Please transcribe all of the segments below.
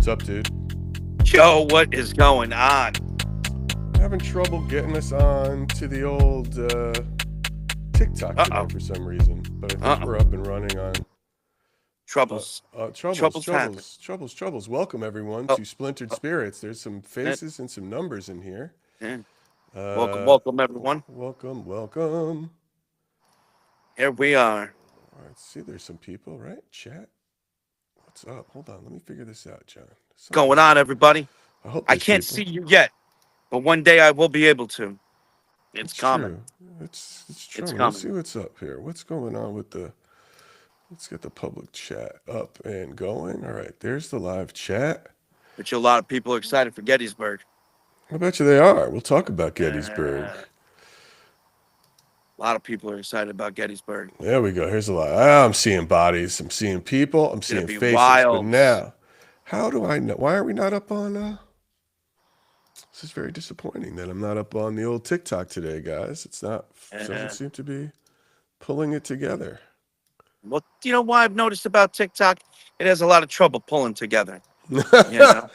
What's up, dude? Joe, what is going on? Having trouble getting us on to the old TikTok today Uh-oh. for some reason, but I think Uh-oh. we're up and running on Troubles. Troubles happen. troubles. Welcome everyone Oh, to Splintered oh, Spirits. There's some eh, faces and some numbers in here. eh. Welcome, Uh, welcome, everyone. welcome. Here we are. All right, see, there's some people, right? Chat. What's up? Hold on, let me figure this out, John. Going on, everybody. I hope I there's can't people. see you yet, but one day I will be able to. It's It's coming. true. It's true. It's Let's see coming. what's up here. What's going on with the? Let's get the public chat up and going. All right, there's the live chat. But a lot of people are excited for Gettysburg. I bet you they are. We'll talk about Gettysburg. A lot of people are excited about Gettysburg. There we go. Here's a lot. I'm seeing bodies. I'm seeing people. I'm It's gonna seeing be faces. But wild. now, how do I know? Why are we not up on? This is very disappointing that I'm not up on the old TikTok today, guys. It's not. Doesn't Uh, seem to be pulling it together. well, you know why I've noticed about TikTok? It has a lot of trouble pulling together. You know,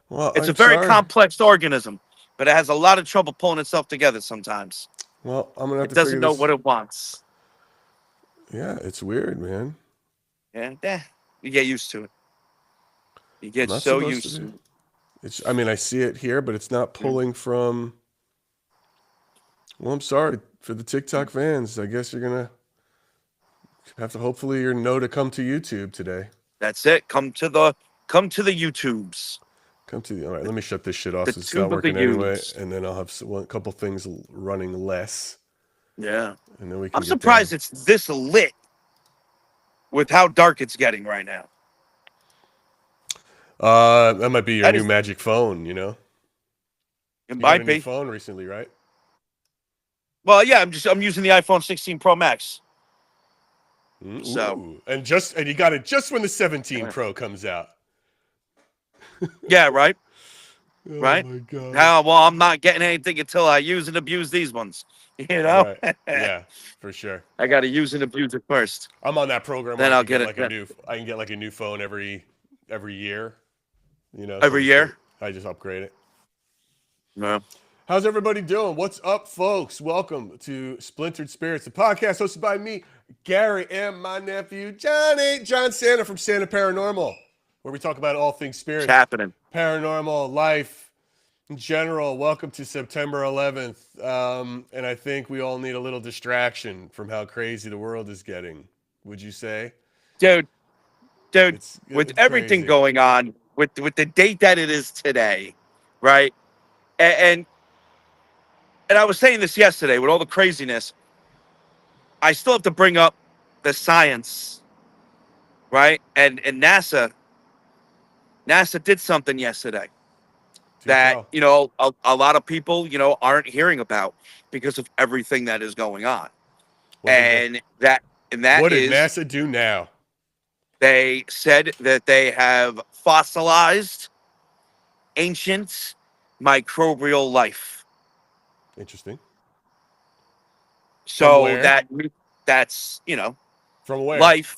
Well, it's a I'm very sorry. complex organism, but it has a lot of trouble pulling itself together sometimes. Well, I'm gonna have It to doesn't figure know this. what it wants. Yeah, it's weird, man. Yeah, you get used to it. You I'm get not so supposed to used be. to it. It's. I mean, I see it here, but it's not Mm, pulling from. Well, I'm sorry for the TikTok mm. fans. I guess you're gonna have to. Hopefully, you know to come to YouTube today. That's it. Come to the YouTubes. Come to the. All right, let me shut this shit off The since it's not tube of the working anyway, U's. and then I'll have a couple things running less, Yeah. and then we I'm can get down. surprised it's this lit with how dark it's getting right now. That might be your That new is, magic phone. You know, it you got a might new be. phone recently, right? Well, yeah, I'm using the iPhone 16 Pro Max. So, Ooh, and you got it just when the 17 yeah, Pro comes out. yeah, right, Oh right. my god. Well, I'm not getting anything until I use and abuse these ones. You know, Right. Yeah, for sure. I got to use and abuse it first. I'm on that program where Then I I'll can get get it like a new I can get like a new phone every year, you know, so every year. I just upgrade it. No. How's everybody doing? What's up, folks? Welcome to Splintered Spirits, the podcast hosted by me, Gary, and my nephew, John Santa from Santa Paranormal, where we talk about all things It's spirits, happening. paranormal, life, in general. Welcome to September 11th. And I think we all need a little distraction from how crazy the world is getting. Would you say? Dude, with It's everything crazy. going on, with the date that it is today, right? And and I was saying this yesterday with all the craziness, I still have to bring up the science, right? And NASA did something yesterday Do that, tell. a lot of people, aren't hearing about because of everything that is going on. What they do? And that What did is, NASA do now? they said that they have fossilized ancient microbial life. Interesting. From So where? that's, From where? life,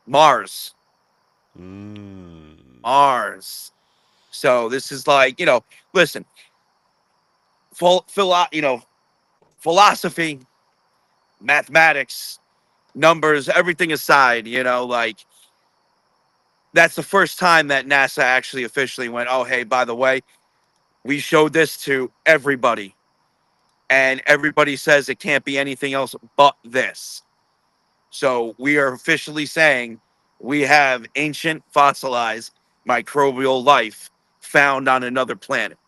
Mars. Mm. Mars. So this is like, listen, philosophy, mathematics, numbers, everything aside, like that's the first time that NASA actually officially went, oh, hey, by the way, we showed this to everybody. And everybody says it can't be anything else but this. So we are officially saying we have ancient fossilized microbial life found on another planet,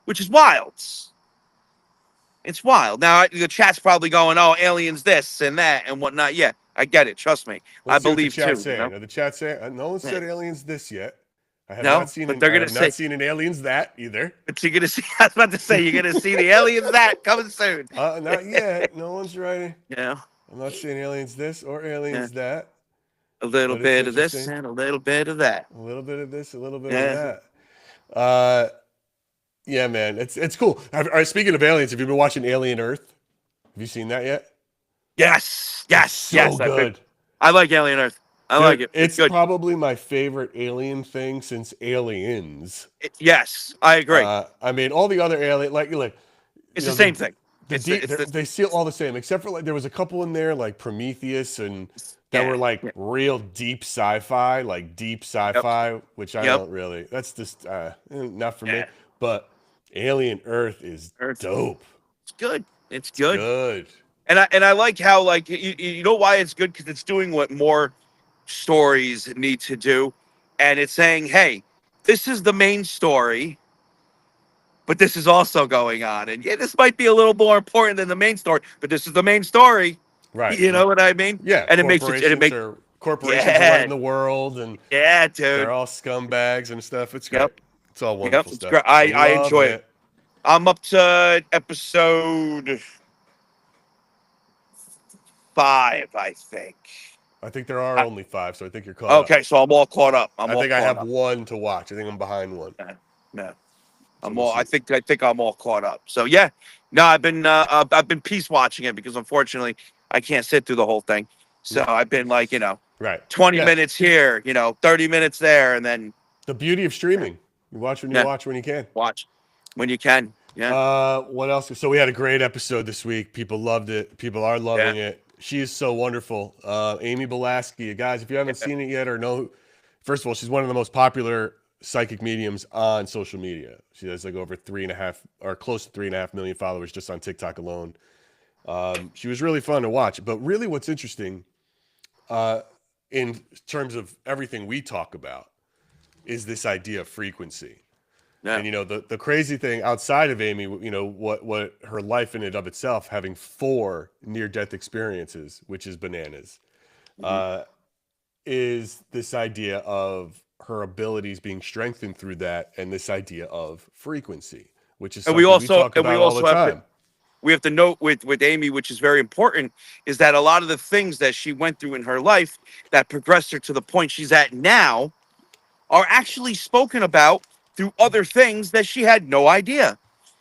which is wild. It's wild. Now, the chat's probably going, oh, aliens this and that and whatnot. Yeah, I get it. Trust me. I Let's see what the believe chat's too, saying. Now, the chat's saying no one Yeah. said aliens this yet. No, but they're I going to have not say, seen an aliens that either. but you're going to see, I was about to say, you're going to see the aliens that coming soon. Not yet. No one's writing. Yeah. I'm not seeing aliens this or Yeah. aliens that. A little But it's bit of this interesting. and a little bit of that. A little bit of this, a little bit of Yeah. that. Uh, yeah, man, it's cool. All right, speaking of aliens, have you been watching Alien Earth? Have you seen that yet? Yes. It's Yes. so Yes. good. I like Alien Earth. I like Dude, it. It's it's good. probably my favorite alien thing since Aliens. Yes, I agree. I mean, all the other alien, like, It's the same thing. the deep, they feel all the same, except for like there was a couple in there like Prometheus and that were yeah, like yeah, real deep sci-fi, yep, which I yep, don't really. That's just not for me. yeah. But Alien Earth is Earth, dope. it's good. It's It's good. good. And I like how like you know why it's good because it's doing what more stories need to do, and it's saying, hey, this is the main story, but this is also going on, and yeah, this might be a little more important than the main story, but this is the main story. Right. You know what I mean? Yeah. And it makes Corporations are yeah, running the world, and yeah, they're dude. all scumbags and stuff. It's great. Yep, It's all yep. wonderful It's stuff. great. I I love enjoy it. it. I'm up to episode 5, I think. I think there are I- only 5, so I think you're caught up. okay, so I'm all caught up. I'm I all think I caught have up. one to watch. I think I'm behind one. Yeah, yeah. So I'm we'll all. see. I think I'm all caught up. So yeah, no, I've been piece watching it because unfortunately I can't sit through the whole thing. So I've been like 20 Yeah. minutes here, 30 minutes there, and then The beauty of streaming. You watch when yeah, you can. watch when you can. Yeah, What else? So we had a great episode this week. People loved it. People are yeah, loving it. She is so wonderful. Amy Belaski. Guys, if you haven't yeah. seen it yet or know, first of all, she's one of the most popular psychic mediums on social media. She has like over 3.5 or close to 3.5 million followers just on TikTok alone. She was really fun to watch. But really, what's interesting in terms of everything we talk about is this idea of frequency. Yeah. And the crazy thing outside of Amy, what her life in and of itself, having 4 near-death experiences, which is bananas, Mhm. is this idea of her abilities being strengthened through that, and this idea of frequency, which is And we something we also talk and we about all the also have to time. we have to note with Amy, which is very important, is that a lot of the things that she went through in her life that progressed her to the point she's at now are actually spoken about through other things that she had no idea.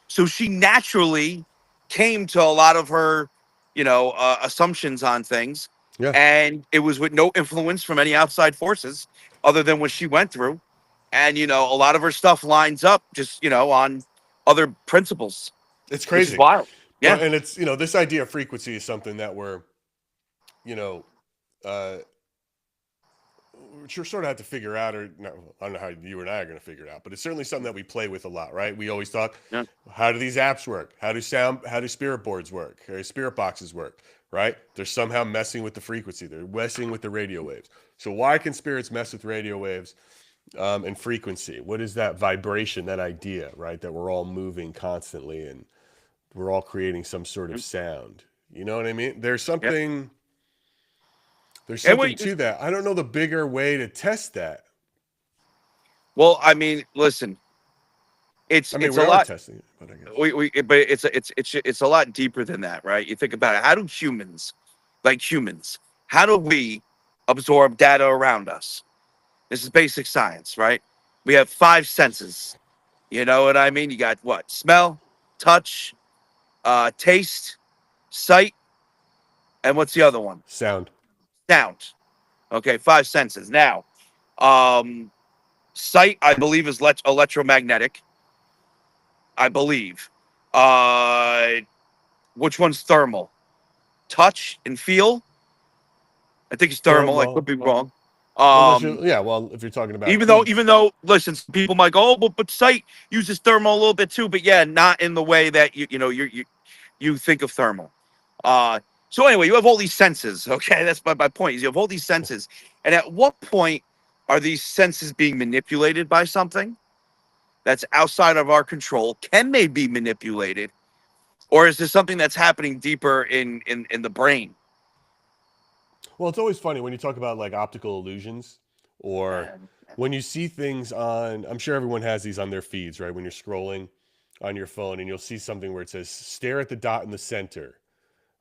So she naturally came to a lot of her, assumptions on things, Yeah, and it was with no influence from any outside forces other than what she went through. And a lot of her stuff lines up just on other principles, it's which is crazy. wild. Yeah, But and it's this idea of frequency is something that we're you know uh, sort of have to figure out, or no, I don't know how you and I are going to figure it out, but it's certainly something that we play with a lot, right? We always talk, yeah, how do these apps work? How do spirit boards work? Or spirit boxes work, right? They're somehow messing with the frequency. They're messing with the radio waves. So why can spirits mess with radio waves and frequency? What is that vibration, that idea, right? That we're all moving constantly and we're all creating some sort of sound. You know what I mean? yeah. There's And something to that. I don't know the bigger way to test that. well, I mean, listen, it's I mean, it's we a are lot. testing it, but I guess. But it's a lot deeper than that, right? You think about it. How do humans, like humans, how do we absorb data around us? This is basic science, right? We have 5 senses. You know what I mean? You got what? Smell, touch, taste, sight, and what's the other one? Sound. Sound. Okay, 5 senses. Now, um, sight, I believe, is electromagnetic. I believe. Uh, which one's thermal? Touch and feel. I think it's thermal. I could Well, be wrong. unless you, Um, yeah, well, if you're talking about even though, heat, even though, listen, some people might go, oh, but sight uses thermal a little bit too, but yeah, not in the way that you think of thermal. So anyway, you have all these senses. Okay, that's my point. Is you have all these senses, and at what point are these senses being manipulated by something that's outside of our control? Can they be manipulated, or is this something that's happening deeper in the brain? well, it's always funny when you talk about like optical illusions or when you see things on, I'm sure everyone has these on their feeds, right? When you're scrolling on your phone and you'll see something where it says, stare at the dot in the center,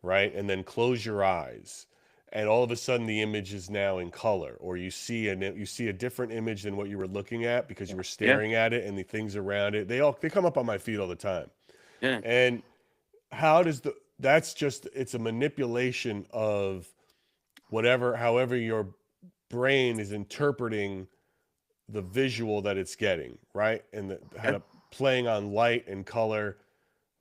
right? And then close your eyes. And all of a sudden the image is now in color, or you see a different image than what you were looking at because you were Yeah, staring at it, and the things around it, they come up on my feed all the time. yeah, And that's just, it's a manipulation of however your brain is interpreting the visual that it's getting, right? And how to playing on light and color,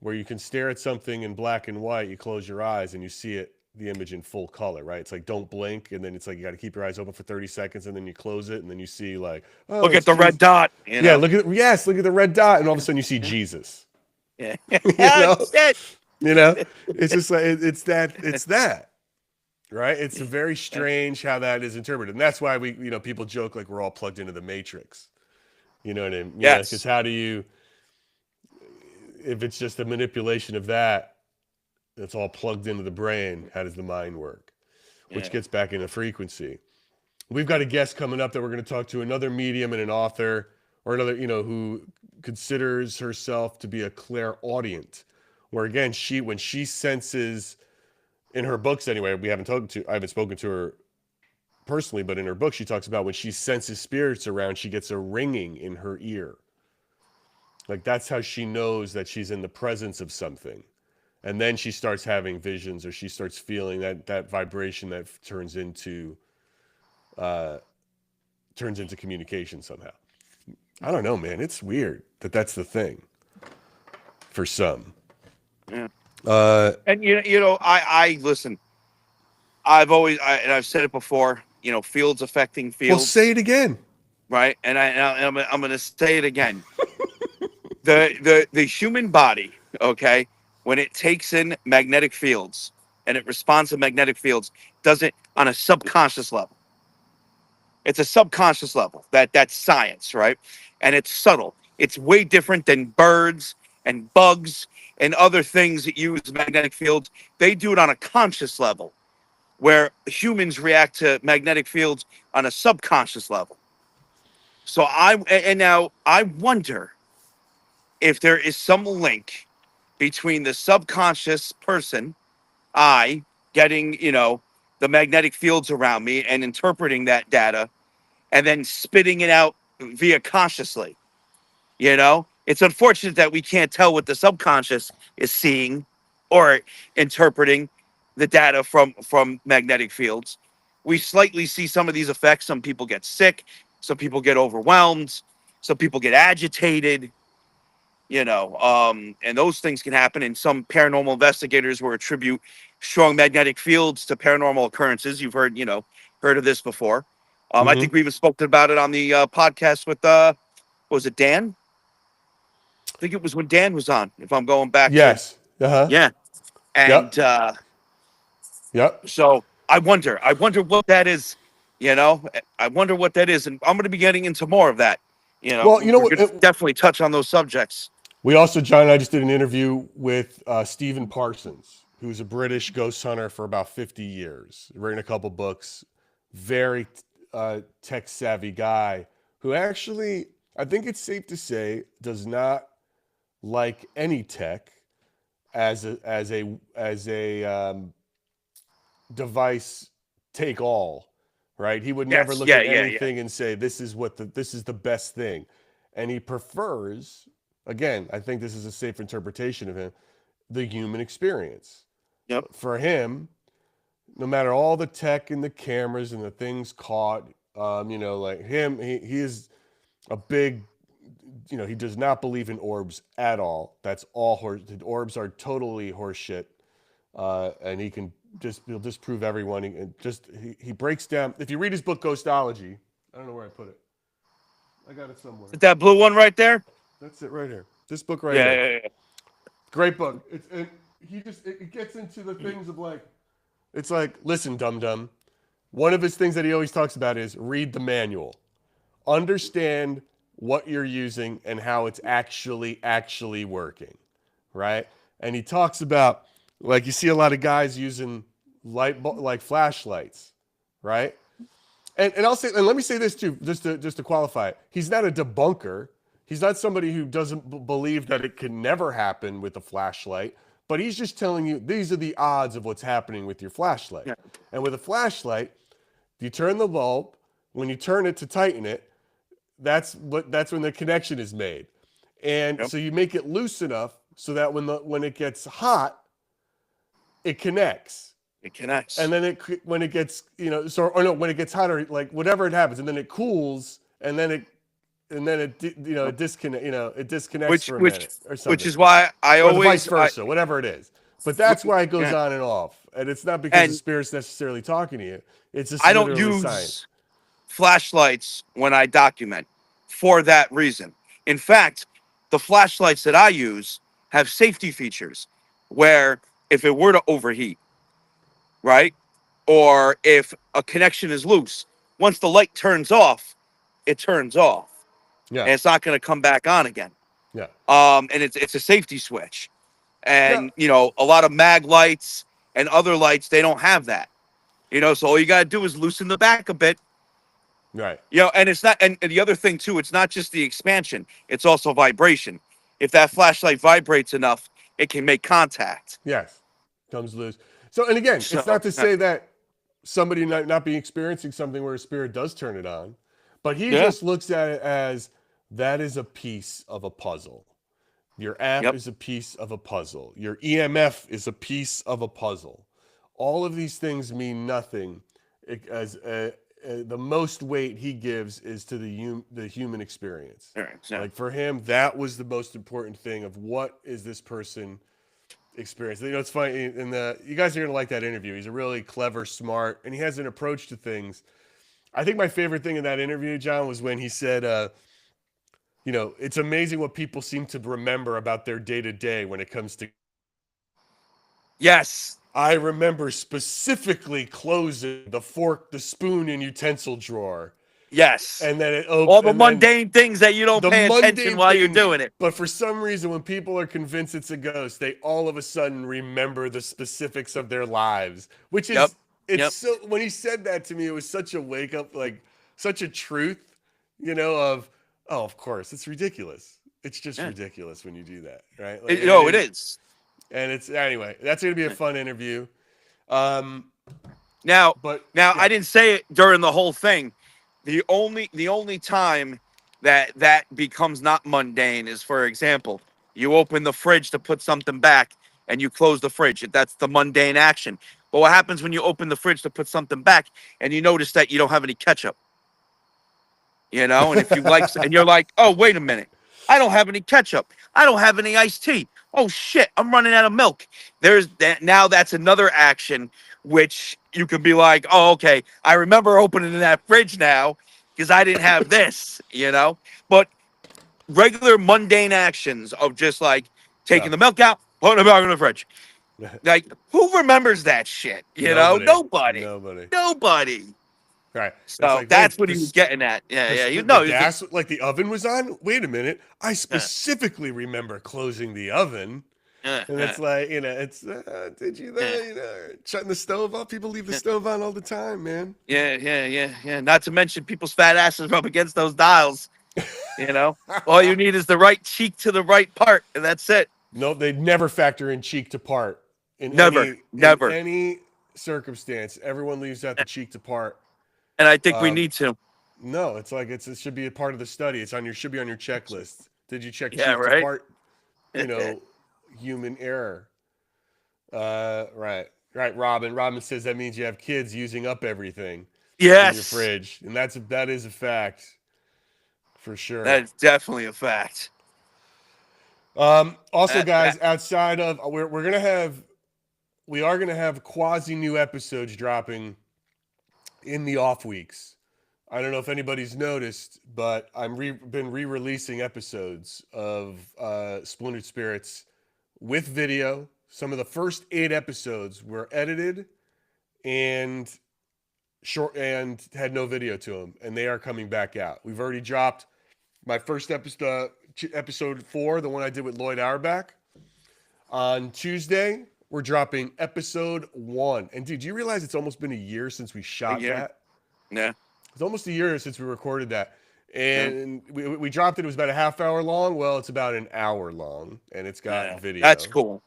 where you can stare at something in black and white, you close your eyes and you see it, the image in full color, right? It's like don't blink, and then it's like you got to keep your eyes open for 30 seconds, and then you close it, and then you see like, oh, Look it's at the red Jesus. dot. Yeah, look at the red dot, and all of a sudden you see Jesus. Yeah. you know, Shit. it's just like it's that. Right? It's a very strange how that is interpreted. And that's why people joke like we're all plugged into the Matrix. You know what I mean? Because Yes. how do you, if it's just a manipulation of that, that's all plugged into the brain, how does the mind work? Which gets back into frequency. We've got a guest coming up that we're going to talk to, another medium and an author, or another, who considers herself to be a clairaudient, where again, when she senses, in her books anyway, I haven't spoken to her personally, but in her book, she talks about when she senses spirits around, she gets a ringing in her ear. Like that's how she knows that she's in the presence of something. And then she starts having visions, or she starts feeling that vibration that turns into communication somehow. I don't know, man. It's weird that's the thing for some. Yeah. And I listen. I've said it before. Fields affecting fields. Well, say it again. Right, and I'm going to say it again. the human body, okay, when it takes in magnetic fields and it responds to magnetic fields, does it on a subconscious level. It's a subconscious level. That's science, right? And it's subtle. It's way different than birds and bugs and other things that use magnetic fields. They do it on a conscious level, where humans react to magnetic fields on a subconscious level. So now I wonder if there is some link between the subconscious person, I getting, the magnetic fields around me and interpreting that data and then spitting it out via consciously. It's unfortunate that we can't tell what the subconscious is seeing or interpreting the data from magnetic fields. We slightly see some of these effects. Some people get sick, some people get overwhelmed, some people get agitated, and those things can happen. And some paranormal investigators will attribute strong magnetic fields to paranormal occurrences. You've heard of this before. I think we even spoke about it on the podcast with was it Dan? I think it was when Dan was on, if I'm going back to. Yeah. And Yep. So I wonder what that is, I wonder what that is. And I'm going to be getting into more of that. Well, you know we're what? going to definitely touch on those subjects. We also, John and I just did an interview with Stephen Parsons, who's a British ghost hunter for about 50 years, written a couple books, very tech savvy guy who actually, I think it's safe to say, does not like any tech as a device take all, right? He would never look at anything and say this is the best thing, and he prefers, again, I think this is a safe interpretation of him, the human experience. Yep. For him, no matter all the tech and the cameras and the things caught, like him, he is a big, he does not believe in orbs at all. That's all horse. Orbs are totally horse shit. And he'll disprove everyone. He breaks down. If you read his book, Ghostology, I don't know where I put it. I got it somewhere. Is that blue one right there? That's it right here. This book right here. Yeah. Great book. It gets into the things of like, it's like, listen, dum-dum. One of his things that he always talks about is read the manual. Understand what you're using and how it's actually working, right? And he talks about, like, you see a lot of guys using like flashlights, right? And let me say this too, just to qualify it. He's not a debunker. He's not somebody who doesn't believe that it can never happen with a flashlight, but he's just telling you these are the odds of what's happening with your flashlight. Yeah. And with a flashlight, you turn the bulb. When you turn it to tighten it, that's when the connection is made. And so you make it loose enough so that when it gets hot, it connects. It connects. and then when it gets or no, when it gets hotter, like whatever it happens, and then it cools, it disconnects Which for a which minute or which something, is why I or the vice always versa, whatever it is. But that's why it goes yeah. on and off, and it's not because the And spirit's necessarily talking to you. It's just I don't literally science. use flashlights when I document for that reason. In fact, the flashlights that I use have safety features where if it were to overheat, right? Or if a connection is loose, once the light turns off, it turns off Yeah, and it's not going to come back on again. yeah. And it's a safety switch. No, And, a lot of mag lights and other lights, they don't have that. So all you got to do is loosen the back a bit. right. And it's not, and the other thing too, it's not just the expansion, it's also vibration. If that flashlight vibrates enough, it can make contact. Yes, comes loose. So, and again, it's So, not to say that somebody not be experiencing something where a spirit does turn it on, but he yeah, just looks at it as that is a piece of a puzzle. Your app yep, is a piece of a puzzle. Your EMF is a piece of a puzzle. All of these things mean nothing. The most weight he gives is to the human experience. all right, so, Like for him, that was the most important thing of what is this person experience. It's funny, and you guys are gonna like that interview. He's a really clever, smart, and he has an approach to things. I think my favorite thing in that interview, John, was when he said, it's amazing what people seem to remember about their day to day when it comes to. yes, I remember specifically closing the fork, the spoon, and utensil drawer, yes. and then it All opened, the and then mundane things that you don't the pay attention mundane while you're things. doing it. But for some reason, when people are convinced it's a ghost, they all of a sudden remember the specifics of their lives, which Yep, is, it's yep, so, when he said that to me, it was such a wake up, like such a truth, of, oh, of course, it's ridiculous. It's just yeah. ridiculous when you do that, right? Like, and It is. anyway, that's going to be a fun interview. Um, Now, but now yeah, I didn't say it during the whole thing. The only time that becomes not mundane is, for example, you open the fridge to put something back and you close the fridge. That's the mundane action. But what happens when you open the fridge to put something back and you notice that you don't have any ketchup? And if you like, and you're like, oh, wait a minute, I don't have any ketchup. I don't have any iced tea. Oh shit, I'm running out of milk. There's that. Now that's another action which you could be like, oh, okay, I remember opening that fridge now because I didn't have this. But regular mundane actions of just like yeah, taking the milk out, putting it back in the fridge. Like, who remembers that shit? nobody, Nobody. nobody. Nobody. Right. It's So like, that's wait, what he was getting at. Yeah, yeah. the No, gas, like the oven was on. Wait a minute, I uh, specifically remember closing the oven, uh, and uh, it's like, it's did you uh, shutting the stove off? People leave the uh. stove on all the time, man. Yeah, yeah, yeah, yeah. Not to mention people's fat asses rub against those dials. You know, all you need is the right cheek to the right part, and that's it. No, they never factor in cheek to part Never, in never. any circumstance. Everyone leaves out the cheek to part. And I think we Um, need to. no, it's like it should be a part of the study. It's on your should be on your checklist. Did you check Yeah, cheek to right. part? Human error. Right, right. Robin says that means you have kids using up everything in your Yes, fridge, and that is a fact for sure. that is definitely a fact. Also, That, guys, outside of we are gonna have quasi new episodes dropping in the off weeks. I don't know if anybody's noticed, but been re-releasing episodes of Splintered Spirits with video. Some of the first 8 episodes were edited and short and had no video to them, and they are coming back out. We've already dropped my first episode 4, the one I did with Lloyd Auerbach. On Tuesday, we're dropping episode 1. And dude, do you realize it's almost been a year since we shot yeah, that? yeah, It's almost a year since we recorded that. yeah, And we dropped it. It was about a half hour long. Well, it's about an hour long, and it's got yeah. That's video. cool.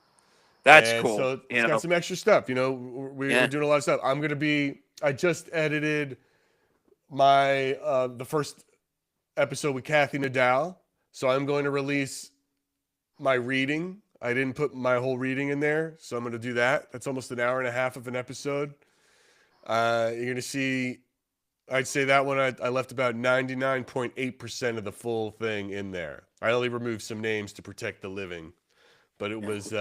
That's And cool. so it's got some extra stuff. We're Yeah, doing a lot of stuff. I just edited my the first episode with Kathy Nadal. So I'm going to release my reading I didn't put my whole reading in there, so I'm going to do that. That's almost an hour and a half of an episode. You're going to see, I'd say that one I left about 99.8% of the full thing in there. I only removed some names to protect the living, but it was,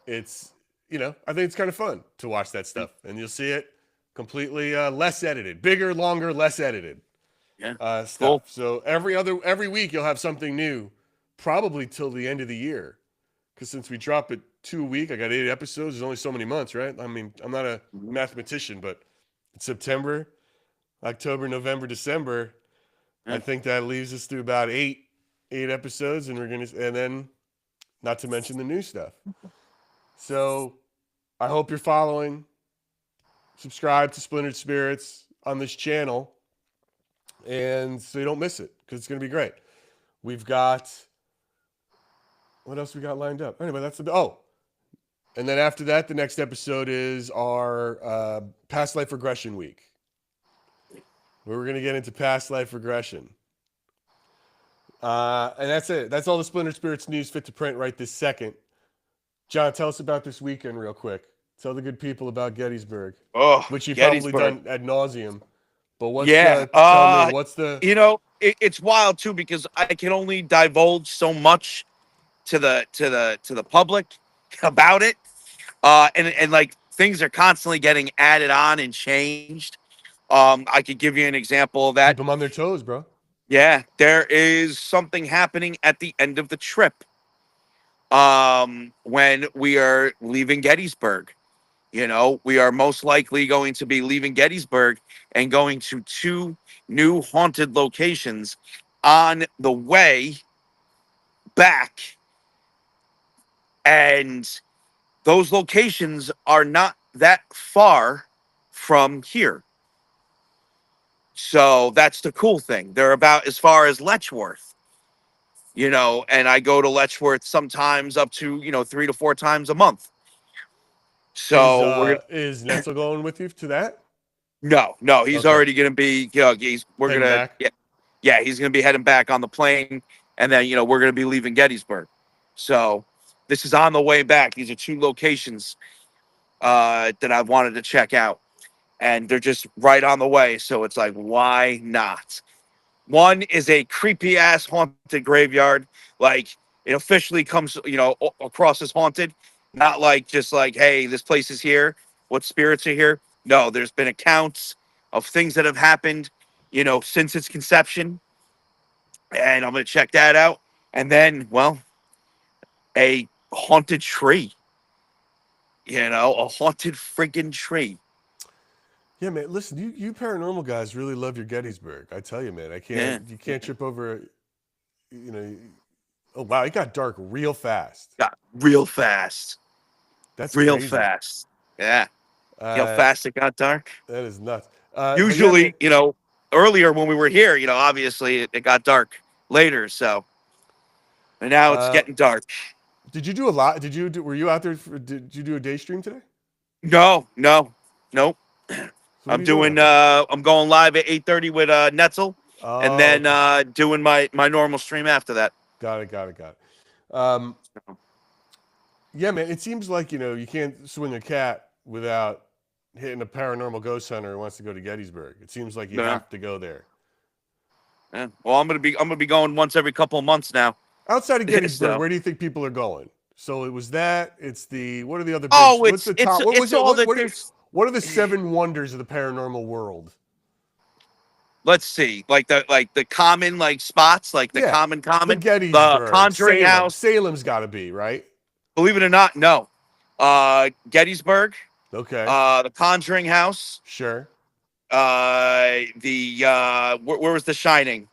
it's, I think it's kind of fun to watch that stuff, and you'll see it completely less edited, bigger, longer, less edited stuff. Cool. So every week you'll have something new, probably till the end of the year, because since we drop it 2 a week, I got 8 episodes. There's only so many months, right? I mean, I'm not a mathematician, but it's September, October, November, December. I think that leaves us to about eight episodes, and and then not to mention the new stuff. So I hope you're following. Subscribe to Splintered Spirits on this channel, and so you don't miss it, because it's going to be great. We've got, what else we got lined up? Anyway, and then after that, the next episode is our past life regression week, where we're going to get into past life regression. And that's it. That's all the Splintered Spirits news fit to print right this second. John, tell us about this weekend real quick. Tell the good people about Gettysburg, which you've probably done ad nauseum. But tell me, what's the... It's wild too, because I can only divulge so much to the public about it. And like, things are constantly getting added on and changed. I could give you an example of that. Keep them on their toes, bro. Yeah, there is something happening at the end of the trip. When we are leaving Gettysburg, we are most likely going to be leaving Gettysburg and going to 2 new haunted locations on the way back. And those locations are not that far from here. So that's the cool thing. They're about as far as Letchworth, and I go to Letchworth sometimes up to, 3 to 4 times a month. So is Netzel going with you to that? No, he's already going to be, he's going to be heading back on the plane, and then, we're going to be leaving Gettysburg. So this is on the way back. These are 2 locations that I wanted to check out, and they're just right on the way. So it's like, why not? One is a creepy ass haunted graveyard. Like, it officially comes, across as haunted. Not like just like, hey, this place is here. What spirits are here? No, there's been accounts of things that have happened, since its conception. And I'm going to check that out. And then, well, a haunted tree. A haunted friggin' tree. Yeah, man. Listen, you paranormal guys really love your Gettysburg. I tell you, man. You can't trip over, oh, wow, it got dark real fast. Got real fast. That's real crazy. Fast. Yeah. How fast it got dark? That is nuts. Usually, earlier when we were here, obviously it got dark later. So, and now it's getting dark. Did you do a lot? Were you out there? Did you do a day stream today? No. Nope. So I'm going live at 8:30 with Netzel, and then doing my normal stream after that. Got it. Yeah, man. It seems like you can't swing a cat without hitting a paranormal ghost hunter who wants to go to Gettysburg. It seems like you have to go there. Yeah. Well, I'm gonna be going once every couple of months now. Outside of Gettysburg, where do you think people are going? So it was that. It's what are the other? What's the top? What are the 7 wonders of the paranormal world? Let's see, like the common spots, like the common, the Gettysburg, the Conjuring House. Salem's got to be right. Believe it or not, no. Gettysburg. Okay. The Conjuring House. Sure. Where was The Shining?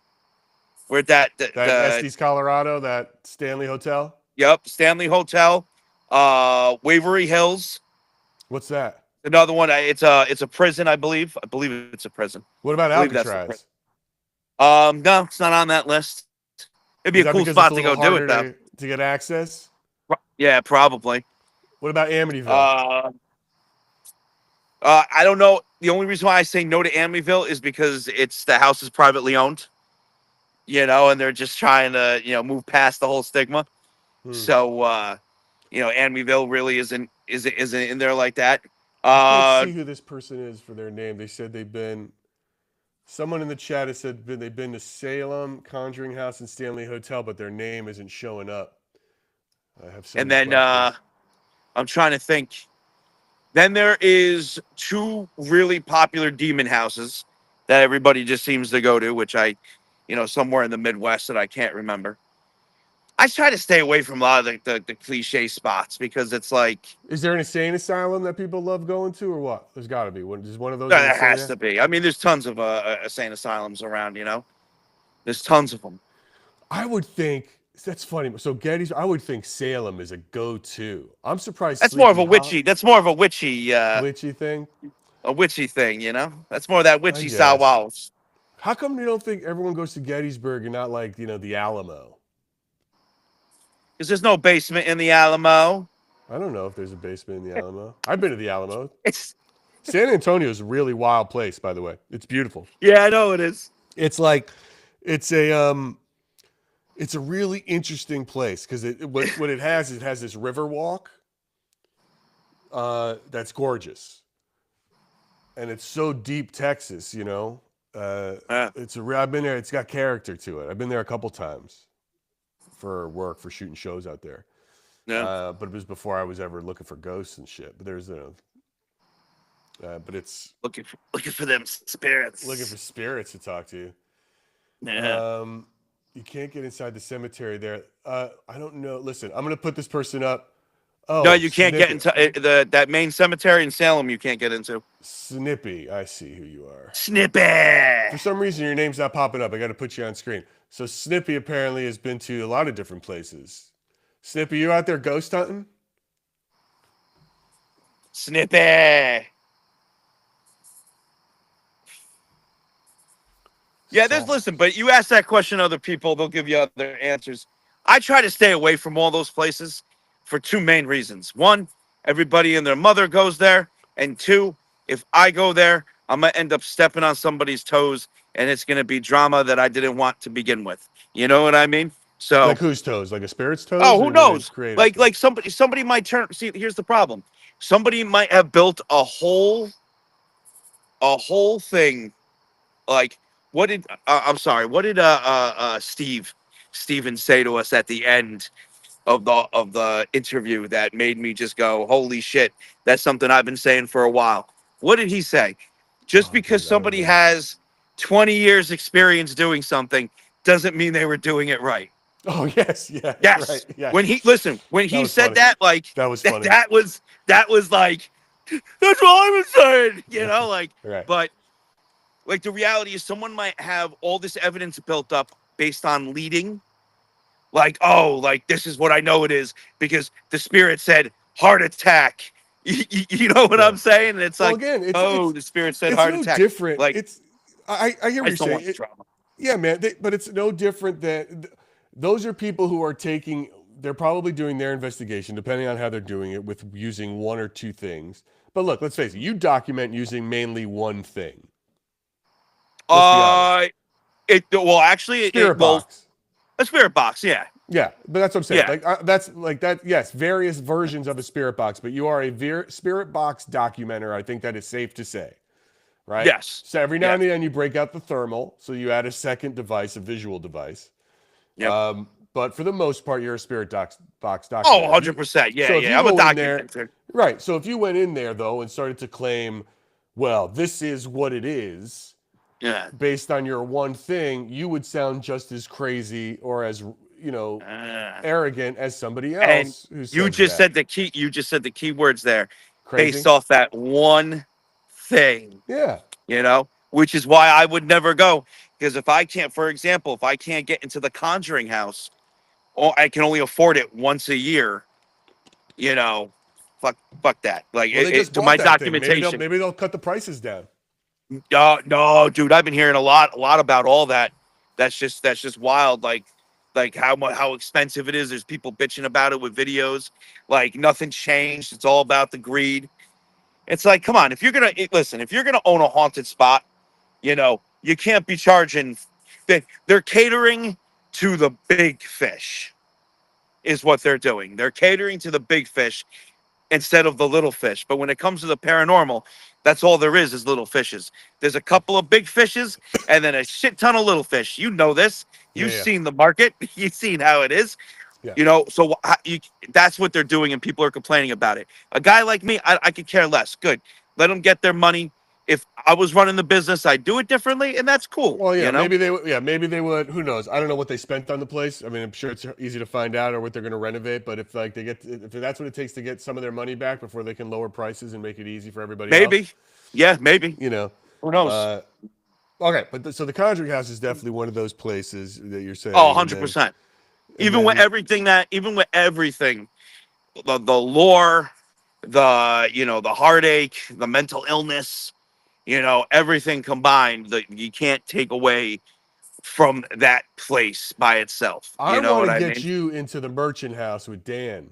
Where that Estes, Colorado, that Stanley Hotel. Yep, Stanley Hotel. Waverly Hills. What's that? Another one. It's a prison, I believe. I believe it's a prison. What about Alcatraz? No, it's not on that list. It'd be a cool spot to go do it though. To get access. Yeah, probably. What about Amityville? I don't know. The only reason why I say no to Amityville is because the house is privately owned. And they're just trying to, move past the whole stigma. Hmm. So Amityville really isn't in there like that. I can't Uh, see who this person is for their name. They said they've been. Someone in the chat has said they've been to Salem, Conjuring House, and Stanley Hotel, but their name isn't showing up. I have so and many then questions. I'm trying to think. Then there is two really popular demon houses that everybody just seems to go to, which somewhere in the Midwest that I can't remember. I try to stay away from a lot of the cliche spots because it's like Is there an insane asylum that people love going to, or what? There's got to be. Is one of those an there insane? has to be. I mean, there's tons of insane asylums around. There's tons of them. I would think that's funny. So Getty's, I would think Salem is a go-to. I'm surprised That's more of Sleepy a Hollow, witchy. That's more of a witchy, witchy thing. a witchy thing. That's more of that I witchy Sal guess. Walls. How come you don't think everyone goes to Gettysburg and not like the Alamo? Because there's no basement in the Alamo. I don't know if there's a basement in the Alamo. I've been to the Alamo. It's San Antonio is a really wild place, by the way. It's beautiful. Yeah, I know it is. It's like it's a really interesting place because what it has this river walk that's gorgeous, and it's so deep Texas, Yeah. I've been there. It's got character to it. I've been there a couple times for work, for shooting shows out there. Yeah. But it was before I was ever looking for ghosts and shit. But but it's Looking for them spirits. looking for spirits to talk to you. Yeah. You can't get inside the cemetery there. I don't know. Listen, I'm gonna put this person up. No, Oh, you can't get into that main cemetery in Salem. You can't get into. Snippy. I see who you are. For Snippy. some reason, your name's not popping up. I got to put you on screen. So Snippy apparently has been to a lot of different places. Snippy, you out there ghost hunting? Snippy. Yeah, listen, but you ask that question to other people, they'll give you other answers. I try to stay away from all those places for two main reasons. One, everybody and their mother goes there. And two, if I go there, I'm going to end up stepping on somebody's toes and it's going to be drama that I didn't want to begin with. You know what I mean? So, Like whose toes? Like a spirit's toes, oh, or who do they knows? create Like toes? somebody might turn. See, here's the problem. Somebody might have built a whole thing. Like, what did I'm sorry, what did Steven say to us at the end of the interview that made me just go, holy shit, that's something I've been saying for a while. What did he say? Just Oh, because dude, I don't somebody know. has 20 years experience doing something doesn't mean they were doing it right. Oh, yes, yeah, right, Yes. yeah. When That he was said funny. that, like That was funny. that was like, that's what I was saying, like, Right. but like the reality is someone might have all this evidence built up based on leading, like, oh, like this is what I know it is because the spirit said heart attack. You know what Yeah. I'm saying? And it's Well, like, again, oh, the spirit said it's heart no attack. different. Like, I hear I what you're just don't saying. want the drama. Yeah, man. But it's no different than those are people who are taking. They're probably doing their investigation, depending on how they're doing it, with using one or two things. But look, let's face it. You document using mainly one thing. Let's be honest. Uh, actually, Spirit box. a spirit box, yeah, Yeah, but that's what I'm saying. yeah, Like that's like that. Yes, various versions of a spirit box, but you are a spirit box documenter. I think that is safe to say, right? yes, So every now yes, and then you break out the thermal, so you add a second device, a visual device. yep. But for the most part, you're a box Oh, documenter. 100%. Yeah, So if you yeah. I'm a go in there, documenter. right? So if you went in there though and started to claim, well, this is what it is, Yeah. based on your one thing, you would sound just as crazy or as Uh, arrogant as somebody and else who you says just that. said the key. You just said the key words there, based Crazy? off that one thing. Yeah. Which is why I would never go. Because if I can't, for example, if I can't get into the Conjuring house, or I can only afford it once a year, you know, fuck that. Like Well, they just to bought my that thing. documentation. Maybe they'll cut the prices down. No, dude, I've been hearing a lot about all that. That's just wild. Like how expensive it is. There's people bitching about it with videos. Like nothing's changed. It's all about the greed. It's like, come on, if you're gonna listen, if you're gonna own a haunted spot, you can't be charging. They're catering to the big fish. is what they're doing. They're catering to the big fish instead of the little fish. But when it comes to the paranormal, that's all there is little fishes. There's a couple of big fishes and then a shit ton of little fish. You know this. Yeah, You've yeah, seen the market. You've seen how it is. yeah. So that's what they're doing, and people are complaining about it. A guy like me, I could care less. Good. Let them get their money. If I was running the business, I'd do it differently, and that's cool. Well, yeah, maybe they would. Yeah, maybe they would. Who knows? I don't know what they spent on the place. I mean, I'm sure it's easy to find out or what they're going to renovate. But if if that's what it takes to get some of their money back before they can lower prices and make it easy for everybody Maybe. else, Yeah, maybe. you know. Who knows? Okay, but so the Conjuring House is definitely one of those places that you're saying. Oh, 100%. Even with everything, the lore, the heartache, the mental illness, everything combined, that you can't take away from that place by itself. I You know want what to I get mean? you into the Merchant House with Dan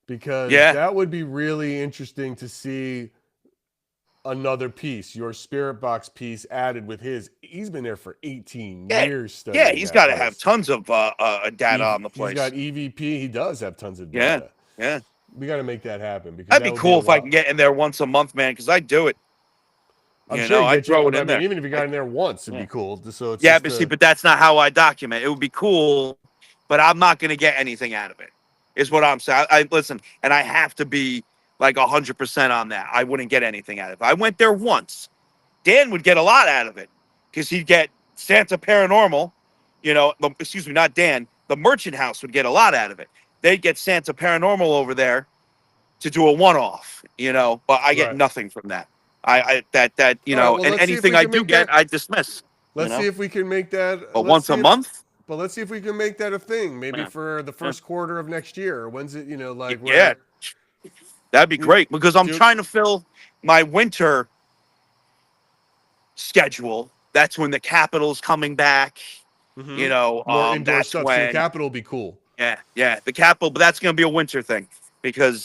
because Yeah. that would be really interesting to see another piece, your spirit box piece added with his. He's been there for 18 Yeah. years studying Yeah. He's that got to have place. tons of data on the He's place. got EVP. He does have tons of Yeah. data. Yeah. We got to make that happen because That'd that be would be a cool if I can lot. get in there once a month, man, because I'd do it. I'm sure you I'd get you. throw I it in mean, there. even if you got in there once, it'd Yeah. be cool. So it's Yeah, just but see, but that's not how I document. It would be cool, but I'm not going to get anything out of it. Is what I'm saying. I listen, and I have to be like 100% on that. I wouldn't get anything out of it. I went there once. Dan would get a lot out of it because he'd get Santa Paranormal. Excuse me, not Dan. The Merchant House would get a lot out of it. They'd get Santa Paranormal over there to do a one-off. But I get right. nothing from that. That All right. Well, and let's see if anything we I can do make get, that. I dismiss. Let's see if we can make that. But Let's once a see if. month. But let's see if we can make that a thing. Maybe Yeah. for the first quarter of next year. Or when's it? Like Yeah, where that'd be you great because I'm do. trying to fill my winter schedule. That's when the Capitol's coming back. More indoor That's stuff. So the when, Capitol will be cool. yeah, the Capitol, but that's going to be a winter thing because,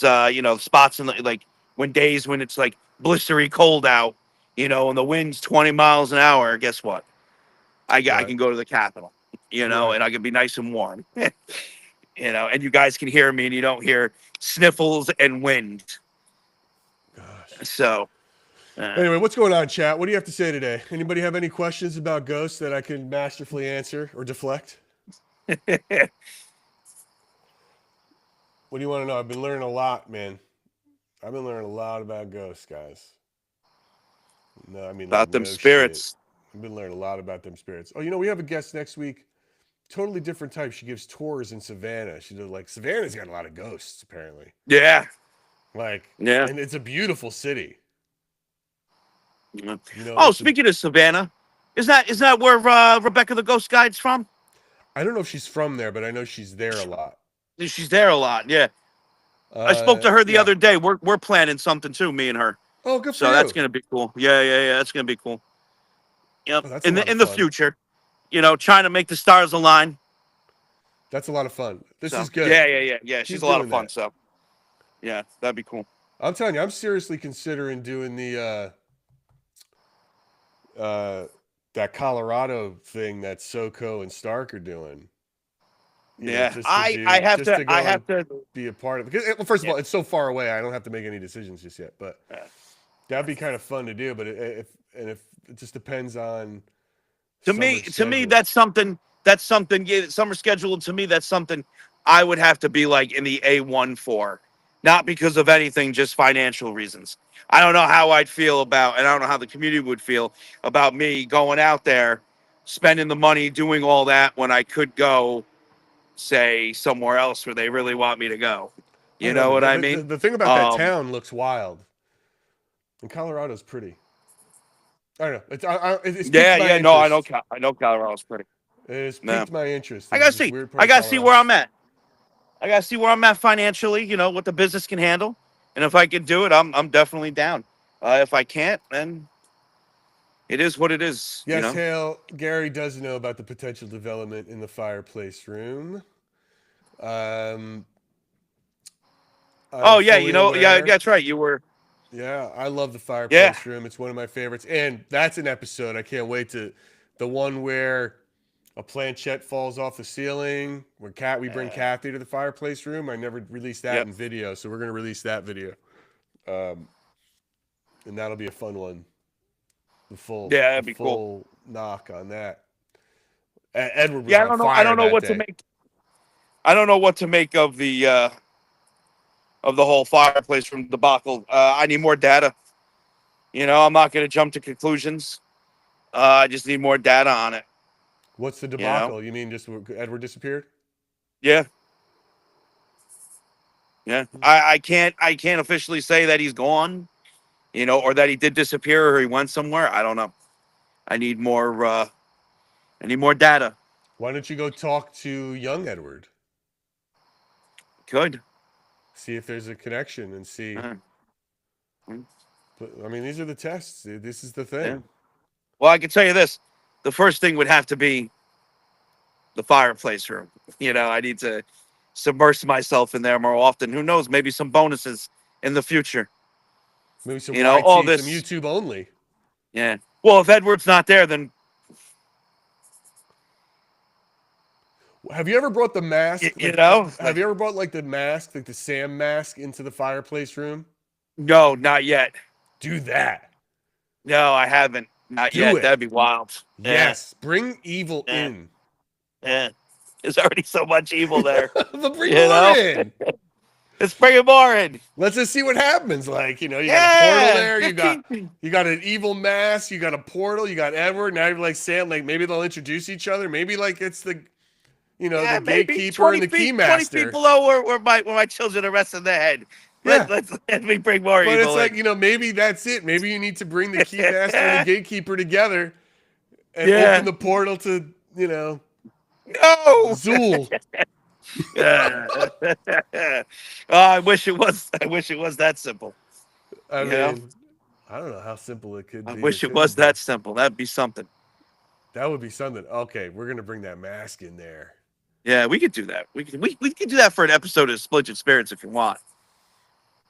spots in like when it's like blistery cold out, and the wind's 20 miles an hour. Guess what? I Right. can go to the Capitol, Right. and I can be nice and warm, and you guys can hear me and you don't hear sniffles and wind. Gosh. So, Anyway, what's going on, chat? What do you have to say today? Anybody have any questions about ghosts that I can masterfully answer or deflect? What do you want to know? I've been learning a lot, man. I've been learning a lot about ghosts, guys. No, I mean, like, about them no shit. spirits. I've been learning a lot about them spirits. Oh, we have a guest next week. Totally different type. She gives tours in Savannah. She does, like, Savannah's got a lot of ghosts, apparently. Yeah. And it's a beautiful city. Speaking of Savannah, is that where Rebecca the Ghost Guide's from? I don't know if she's from there, but I know she's there a lot. She's there a lot. Yeah. I spoke to her the other day. We're planning something too, me and her. Oh, good for so you. That's gonna be cool. Yeah. That's gonna be cool. Yep. Oh, in the future, trying to make the stars align. That's a lot of fun. This is good. Yeah. She's a lot of fun. That. So, yeah, that'd be cool. I'm telling you, I'm seriously considering doing the that Colorado thing that SoCo and Stark are doing. I have to be a part of it. Because, well, first of all, it's so far away. I don't have to make any decisions just yet. But that'd be kind of fun to do. But if it just depends on. To me, that's something. Summer schedule. To me, that's something I would have to be like in the A1 for, not because of anything, just financial reasons. I don't know how I'd feel about, and I don't know how the community would feel about me going out there, spending the money, doing all that when I could go, say, somewhere else where they really want me to go. You know what I mean? The thing about that town looks wild. And Colorado's pretty. I don't know. It's yeah. No, I know Colorado's pretty. It's piqued my interest. I gotta see where I'm at. I gotta see where I'm at financially. What the business can handle, and if I can do it, I'm definitely down. If I can't, then it is what it is. Yes, Hale. Gary does know about the potential development in the fireplace room. Oh yeah, that's right. You were. Yeah, I love the fireplace room. It's one of my favorites, and that's an episode I can't wait to. The one where A planchette falls off the ceiling. We bring Kathy to the fireplace room. I never released that Yep. in video, so we're gonna release that video, and that'll be a fun one. Yeah, The that'd be cool. full knock on that. Edward was Yeah, I on don't know. I fire don't know that what to day. make. I don't know what to make of the whole fireplace room debacle. I need more data. I'm not going to jump to conclusions. I just need more data on it. What's the You know? debacle? You mean just Edward disappeared? Yeah. Yeah. I can't officially say that he's gone, or that he did disappear or he went somewhere. I don't know. I need more data. Why don't you go talk to young Edward? Could. See if there's a connection and see. Uh, But, I mean, these are the tests. This is the yeah. thing. Well, I can tell you this. The first thing would have to be the fireplace room. I need to submerge myself in there more often. Who knows? Maybe some bonuses in the future. Maybe some All YT, some this. YouTube only. Yeah. Well, if Edward's not there, then Have you ever brought the mask? Have you ever brought like the mask, like the Sam mask, into the fireplace room? No, not yet. Do that. No, I haven't. Not Do yet. it. That'd be wild. Yes. Bring evil Yeah. in. Yeah. There's already so much evil there. But bring more in. Let's bring it more in. Let's just see what happens. Like, you got a portal there. You got an evil mask. You got a portal. You got Edward. Now you're like Sam. Like maybe they'll introduce each other. Maybe like it's the the gatekeeper and the keymaster. 20 people were my children arrested in the head. Yeah. Let me bring more But evil it's in. like, maybe that's it. Maybe you need to bring the keymaster and the gatekeeper together and open the portal to, No. Zool. I wish it was that simple. I mean, I don't know how simple it could be. I wish it was that simple. That'd be something. That would be something. Okay, we're gonna bring that mask in there. Yeah, we could do that. We could do that for an episode of Splintered Spirits if you want.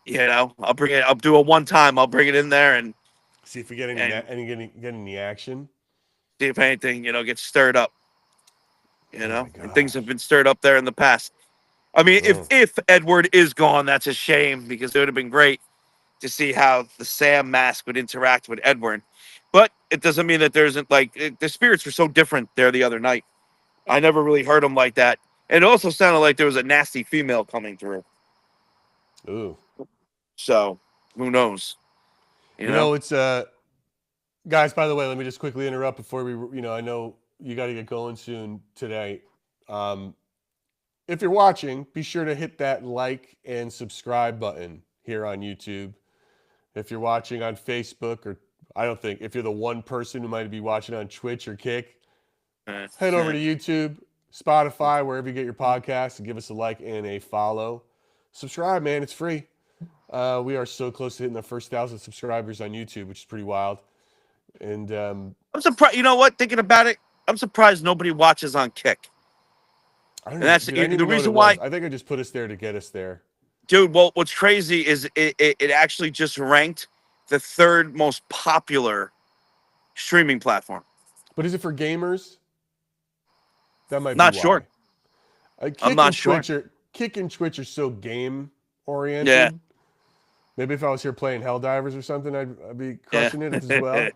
I'll bring it. I'll do it one time. I'll bring it in there and see if we get any action. See if anything gets stirred up. And things have been stirred up there in the past. I mean, if Edward is gone, that's a shame because it would have been great to see how the Sam mask would interact with Edward. But it doesn't mean that there isn't the spirits were so different there the other night. I never really heard them like that. And it also sounded like there was a nasty female coming through. Ooh. So who knows? It's guys, by the way, let me just quickly interrupt before we I know you got to get going soon today. If you're watching, be sure to hit that like and subscribe button here on YouTube. If you're watching on Facebook, or if you're the one person who might be watching on Twitch or Kick, head over to YouTube, Spotify, wherever you get your podcasts, and give us a like and a follow. Subscribe, man. It's free. We are so close to hitting the first 1,000 subscribers on YouTube, which is pretty wild. And I'm surprised. You know what? Thinking about it, I'm surprised nobody watches on Kick. I don't know. That's the reason why. I think I just put us there to get us there. Dude, well, what's crazy is it actually just ranked the third most popular streaming platform. But is it for gamers? That might be not sure. I'm not sure. Kick and Twitch are so game oriented. Yeah. Maybe if I was here playing Helldivers or something, I'd be crushing it as well.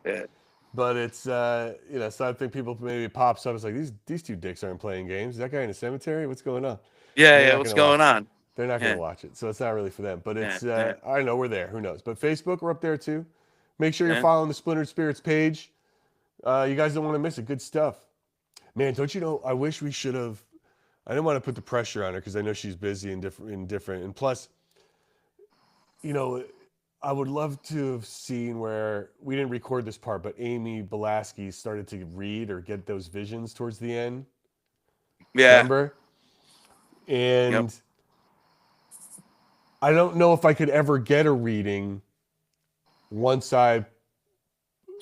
But it's so I think people maybe it pops up. It's like these two dicks aren't playing games. Is that guy in a cemetery? What's going on? Yeah. What's going on? They're not going to watch it, so it's not really for them. But it's I don't know. We're there. Who knows? But Facebook, we're up there too. Make sure you're following the Splintered Spirits page. You guys don't want to miss it. Good stuff, man. Don't you know? I wish we should have. I didn't want to put the pressure on her because I know she's busy and different. And plus, I would love to have seen where we didn't record this part, but Amy Belaski started to read or get those visions towards the end. Yeah. Remember? And I don't know if I could ever get a reading once I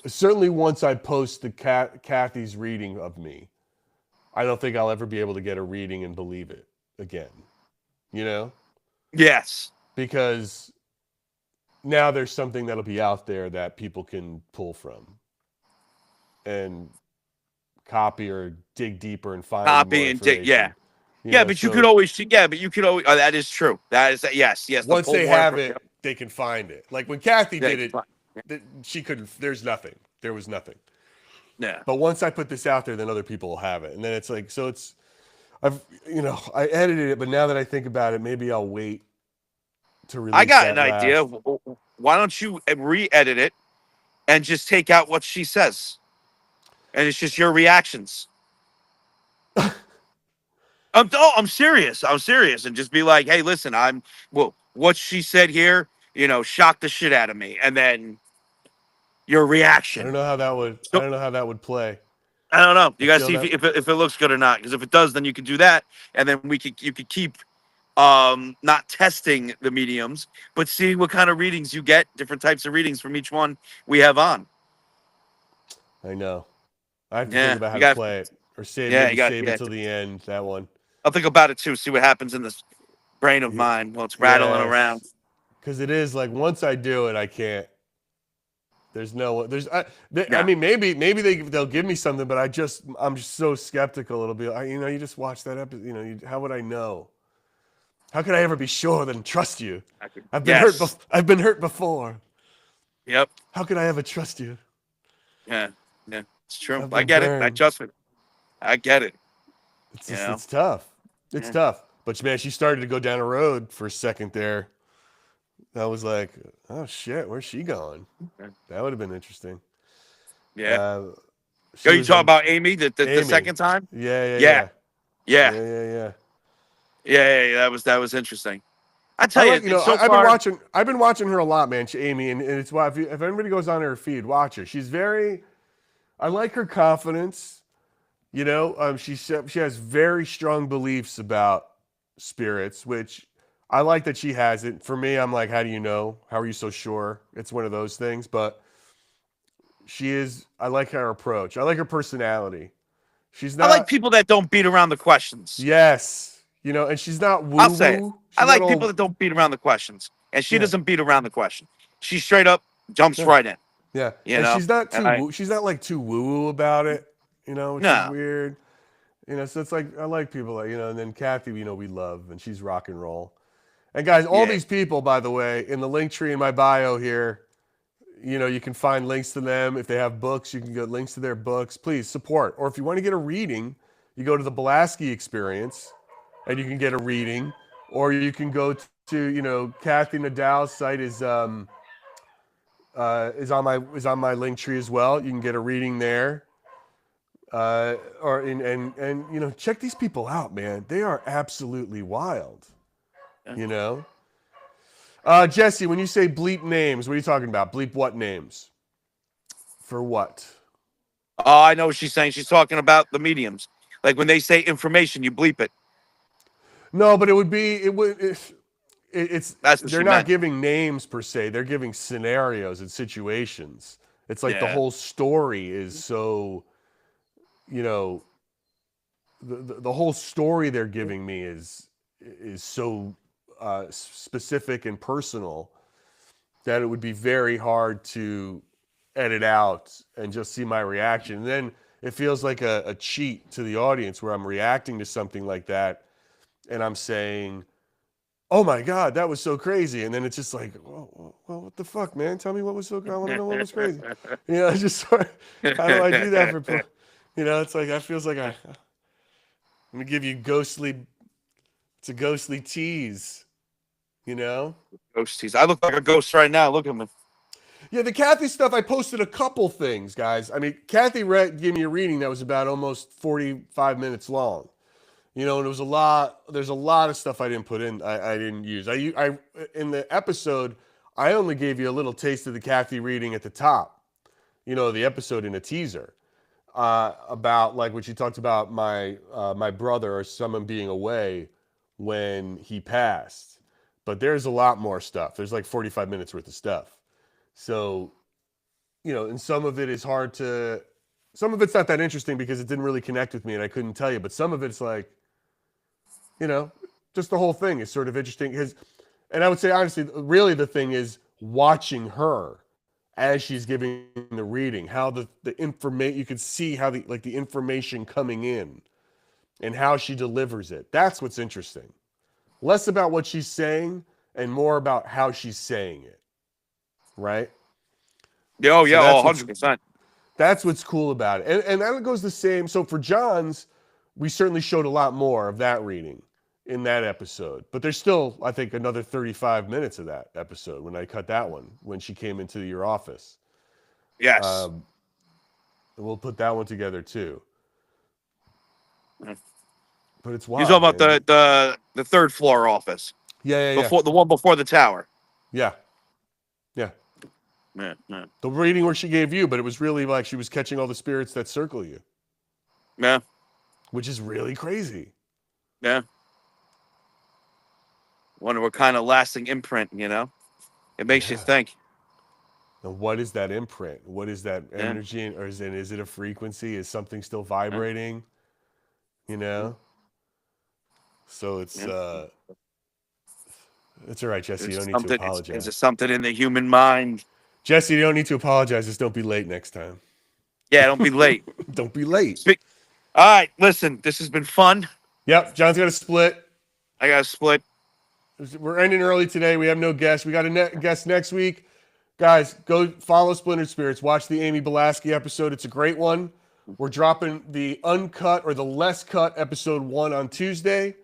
post the Kathy's reading of me. I don't think I'll ever be able to get a reading and believe it again. Yes. Because now there's something that'll be out there that people can pull from. And copy or dig deeper and find more Copy and information. yeah, but you could So always oh, that is true. That is yes, the once pull they more have from it, they can find it. Like when Kathy yeah, did it, she couldn't. There's nothing. There was nothing. yeah. But once I put this out there, then other people will have it, and then it's like so. I edited it, but now that I think about it, maybe I'll wait to I release got an that idea. last. Why don't you re-edit it and just take out what she says, and it's just your reactions. I'm serious. I'm serious, and just be like, hey, listen, what she said here, shocked the shit out of me, and then your I don't reaction. know how that would. I So don't know how that would play. I don't know. I You gotta feel see that. if it looks good or not. Because if it does, then you could do that, and then you could keep not testing the mediums, but seeing what kind of readings you get, different types of readings from each one we have on. I know. I have to think Yeah, about how you to got. play it or save. Yeah, Maybe you got. save it Yeah, till the end. That one. I'll think about it too. See what happens in this brain of Yeah, mine while it's rattling around. yes. Because it is like once I do it, I can't. There's no. There's. I Yeah, mean, maybe they'll give me something, but I'm just so skeptical. It'll be. You just watch that episode. How would I know? How could I ever be sure and trust you? I could. I've been hurt. Yes. I've been hurt before. Yep. How could I ever trust you? Yeah. Yeah. It's true. I've I been get it. I burned. just. I get it. It's You just. know. It's tough. It's Yeah. tough. But man, she started to go down a road for a second there. I was like, oh shit, where's she going? That would have been interesting. Yeah. Uh, Yo, she you was talk about Amy the Amy. second time? Yeah, yeah, Yeah. yeah, Yeah. yeah, yeah, yeah. Yeah. That was interesting. I I tell you, like, it's so I've been far. watching. I've been watching her a lot, man. Amy, and it's why if anybody goes on her feed, watch her. She's very. I like her confidence. She has very strong beliefs about spirits, which I like that she has it. For me, I'm like, how do you know? How are you so sure? It's one of those things, but she is. I like her approach. I like her personality. She's I like not. people that don't beat around the questions. Yes, and she's not I'll woo say it. woo. I She's not like people all. that don't beat around the questions, and she Yeah, doesn't beat around the question. She straight up jumps yeah, right in. yeah. You And know, she's not and too. She's not like too woo woo about it. Which is no, weird. So it's like I like people like and then Kathy, we love, and she's rock and roll. And guys, all yeah, these people, by the way, in the link tree in my bio here, you can find links to them. If they have books, you can get links to their books. Please support. Or if you want to get a reading, you go to the Blasky Experience, and you can get a reading. Or you can go to Kathy Nadal's site is on my link tree as well. You can get a reading there. Check these people out, man. They are absolutely wild. Jesse, when you say bleep names, what are you talking about? Bleep what names? For what? Oh, I know what she's saying. She's talking about the mediums. Like when they say information, you bleep it. No, but it's That's what they're she not meant. giving names per se. They're giving scenarios and situations. It's like the Yeah. whole story is so, you know, the whole story they're giving me is so specific and personal that it would be very hard to edit out and just see my reaction. And then it feels like a cheat to the audience where I'm reacting to something like that and I'm saying, oh my God, that was so crazy. And then it's just like, well, what the fuck, man? Tell me what was so crazy. I want to know what was crazy. It's just how do I do that for, it's like, that feels like I'm going to give you it's a ghostly tease, Ghosties. I look like a ghost right now. Look at me. Yeah, the Kathy stuff, I posted a couple things, guys. I mean, Kathy gave me a reading that was about almost 45 minutes long. And it was there's a lot of stuff I didn't put in, I didn't use. I in the episode, I only gave you a little taste of the Kathy reading at the top, the episode in a teaser, about like what she talked about my brother or someone being away when he passed. But there's a lot more stuff. There's like 45 minutes worth of stuff. So, and some of it is some of it's not that interesting because it didn't really connect with me and I couldn't tell you. But some of it's like, just the whole thing is sort of interesting. And I would say, honestly, really the thing is watching her as she's giving the reading, how the information, you can see how the information coming in and how she delivers it. That's what's interesting. Less about what she's saying and more about how she's saying it. Right? Oh, So yeah. Oh, 100%. that's what's cool about it. And that goes the same. So for John's, we certainly showed a lot more of that reading in that episode. But there's still, I think, another 35 minutes of that episode when I cut that one, when she came into your office. Yes. We'll put that one together too. But it's wild. You're talking about the third floor office. Yeah. Before the one before the tower. Yeah. The reading where she gave you, but it was really like she was catching all the spirits that circle you. Yeah. Which is really crazy. Yeah. Wonder what kind of lasting imprint, you know? It makes you think. And what is that imprint? What is that energy? Or is it a frequency? Is something still vibrating? You know? So it's all right, Jesse. You don't need to apologize. Is it something in the human mind? Jesse, you don't need to apologize. Just don't be late next time. Yeah, don't be late. Don't be late. All right, listen, this has been fun. Yep, John's got a split. I got a split. We're ending early today. We have no guests. We got a guest next week. Guys, go follow Splintered Spirits. Watch the Amy Belaski episode. It's a great one. We're dropping the uncut or the less cut episode 1 on Tuesday.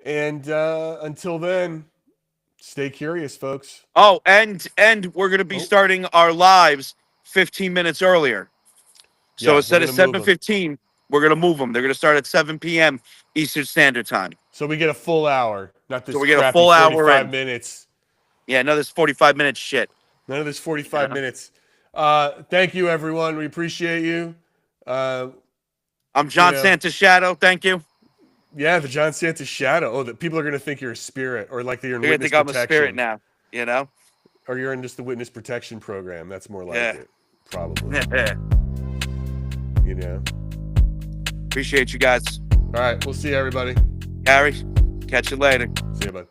And until then, stay curious, folks. Oh, and we're going to be starting our lives 15 minutes earlier. So instead of 7:15, we're going to move them. They're going to start at 7 p.m. Eastern Standard Time. So we get a full hour, not this so we get crappy a full 45 minutes. Yeah, no, this 45-minute shit. None of this 45 minutes. Thank you, everyone. We appreciate you. I'm John Santa's shadow. Thank you. Yeah, the John Santa shadow. Oh, that people are going to think you're a spirit, or like you're in witness protection. I'm a spirit now, you know? Or you're in just the witness protection program. That's more like it, probably. You know? Appreciate you guys. All right, we'll see you, everybody. Gary, catch you later. See you, bud.